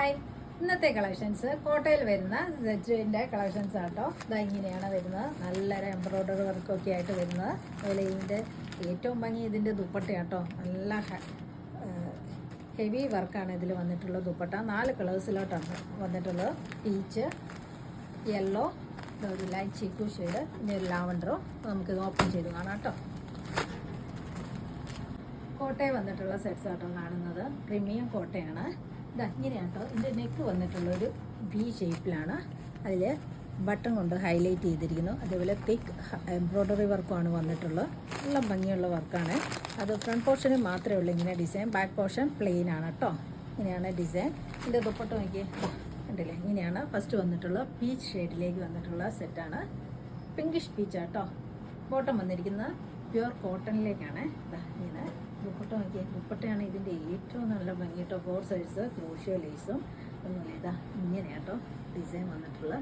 Hi, ഇന്നത്തെ collections കോട്ടയിൽ വരുന്ന സെറ്റിൻ്റെ കളക്ഷൻസ് ആട്ടോ. ഇതാ ഇങ്ങനെയാണ് വരുന്നത്. നല്ലൊരു എംബ്രോയ്ഡറി വർക്കൊക്കെ ആയിട്ട് വരുന്നത്. അതുപോലെ ഇതിൻ്റെ ഏറ്റവും ഭംഗി ഇതിൻ്റെ ദുപ്പട്ടയാട്ടോ. നല്ല ഹെവി വർക്കാണ് ഇതിൽ വന്നിട്ടുള്ളത്. ദുപ്പട്ട 4 കളേഴ്സിലോട്ടാണ് വന്നിട്ടുള്ളത്. പീച്ച്, യെല്ലോ, ഒരു ലൈറ്റ് ചീക്കു ഷെയ്ഡ്, പിന്നെ ഒരു ലാവൻഡറും. നമുക്കിത് ഓപ്പൺ ചെയ്ത് കാണാം കേട്ടോ. കോട്ടയം വന്നിട്ടുള്ള സെറ്റ്സ് ആട്ടോ കാണുന്നത്. പ്രീമിയം കോട്ടയാണ്. ഇതാ ഇങ്ങനെയാട്ടോ. ഇതിൻ്റെ നെക്ക് വന്നിട്ടുള്ളൊരു വി ഷേപ്പിലാണ്. അതിൽ ബട്ടൺ കൊണ്ട് ഹൈലൈറ്റ് ചെയ്തിരിക്കുന്നു. അതേപോലെ തിക്ക് എംബ്രോയ്ഡറി വർക്കുമാണ് വന്നിട്ടുള്ളത്. നല്ല ഭംഗിയുള്ള വർക്കാണ്. അത് ഫ്രണ്ട് പോർഷന് മാത്രമേ ഉള്ളൂ ഇങ്ങനെ ഡിസൈൻ. ബാക്ക് പോർഷൻ പ്ലെയിൻ ആണ് കേട്ടോ. ഇങ്ങനെയാണ് ഡിസൈൻ. ഇതിൻ്റെ ദുപ്പട്ട നോക്കിയേ, കണ്ടില്ലേ? ഇങ്ങനെയാണ് ഫസ്റ്റ് വന്നിട്ടുള്ള പീച്ച് ഷെയ്ഡിലേക്ക് വന്നിട്ടുള്ള സെറ്റാണ്. പിങ്കിഷ് പീച്ചാട്ടോ. ബോട്ടം വന്നിരിക്കുന്നത് പ്യുവർ കോട്ടണിലേക്കാണ്. ഇങ്ങനെ ദുപ്പട്ട നോക്കിയാൽ ദുപ്പട്ടയാണ് ഇതിൻ്റെ ഏറ്റവും നല്ല ഭംഗി കേട്ടോ. 4 സൈഡ്സ് ക്രോഷ്യോ ലേസും ഒന്നുമില്ല. ഇതാ ഇങ്ങനെയാട്ടോ ഡിസൈൻ വന്നിട്ടുള്ള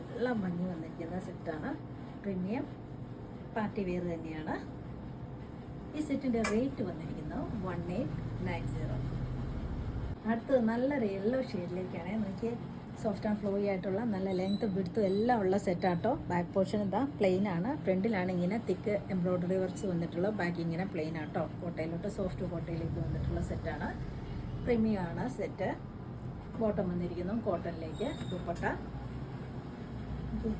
നല്ല ഭംഗി വന്നിരിക്കുന്ന സെറ്റാണ്. പ്രീമിയം പാർട്ടി വെയർ തന്നെയാണ്. ഈ സെറ്റിൻ്റെ റേറ്റ് വന്നിരിക്കുന്നത് 1890. അടുത്തത് നല്ലൊരു യെല്ലോ ഷെയ്ഡിലേക്കാണ്. നോക്കിയേ, സോഫ്റ്റ് ആൻഡ് ഫ്ലോയി ആയിട്ടുള്ള നല്ല ലെങ്ത് വിഡ്ത്തും എല്ലാം ഉള്ള സെറ്റാട്ടോ. ബാക്ക് പോർഷൻ ഇതാ പ്ലെയിൻ ആണ്. ഫ്രണ്ടിലാണ് ഇങ്ങനെ തിക്ക് എംബ്രോയ്ഡറി വർക്ക്സ് വന്നിട്ടുള്ള. ബാക്ക് ഇങ്ങനെ പ്ലെയിൻ ആട്ടോ. കോട്ടയിലോട്ട് സോഫ്റ്റ് കോട്ടയിലേക്ക് വന്നിട്ടുള്ള സെറ്റാണ്. പ്രീമിയം ആണ് സെറ്റ്. ബോട്ടം വന്നിരിക്കുന്നു കോട്ടണിലേക്ക്.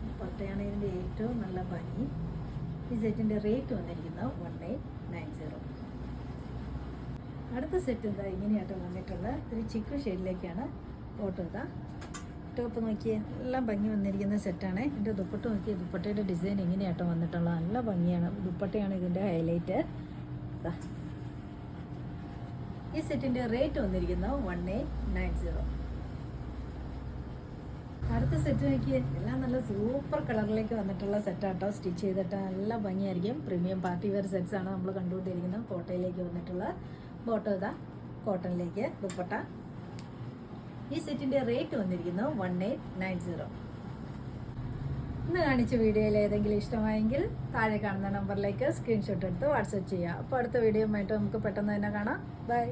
ദുപ്പട്ടയാണ് ഇതിൻ്റെ ഏറ്റവും നല്ല ഭംഗി. ഈ സെറ്റിൻ്റെ റേറ്റ് വന്നിരിക്കുന്നത് 1890. അടുത്ത സെറ്റ് എന്താ ഇങ്ങനെയായിട്ട് വന്നിട്ടുള്ളത്. ഒരു ചിക്കു ഷെയ്ഡിലേക്കാണ് ബോട്ടം. ഇതാ ടോപ്പ് നോക്കിയേ, നല്ല ഭംഗി വന്നിരിക്കുന്ന സെറ്റാണ്. ഇതിൻ്റെ ദുപ്പട്ട നോക്കിയേ, ദുപ്പട്ടയുടെ ഡിസൈൻ എങ്ങനെയാട്ടോ വന്നിട്ടുള്ളത്. നല്ല ഭംഗിയാണ്. ദുപ്പട്ടയാണ് ഇതിൻ്റെ ഹൈലൈറ്റ്. ഈ സെറ്റിൻ്റെ റേറ്റ് വന്നിരിക്കുന്നത് 1890. അടുത്ത സെറ്റ് നോക്കിയേ, എല്ലാം നല്ല സൂപ്പർ കളറിലേക്ക് വന്നിട്ടുള്ള സെറ്റാട്ടോ. സ്റ്റിച്ച് ചെയ്തിട്ട് നല്ല ഭംഗിയായിരിക്കും. പ്രീമിയം പാർട്ടി വെയർ സെറ്റ്സ് ആണ് നമ്മൾ കണ്ടുകൊണ്ടിരിക്കുന്നത്. കോട്ടയിലേക്ക് വന്നിട്ടുള്ള ബോട്ടം ഇതാ കോട്ടണിലേക്ക് ദുപ്പട്ട. ഈ സെറ്റിൻ്റെ റേറ്റ് വന്നിരിക്കുന്നത് 1890. ഇന്ന് കാണിച്ച വീഡിയോയിൽ ഏതെങ്കിലും ഇഷ്ടമായെങ്കിൽ താഴെ കാണുന്ന നമ്പറിലേക്ക് സ്ക്രീൻഷോട്ട് എടുത്ത് വാട്സപ്പ് ചെയ്യുക. അപ്പോൾ അടുത്ത വീഡിയോ ആയിട്ട് നമുക്ക് പെട്ടെന്ന് തന്നെ കാണാം. ബൈ.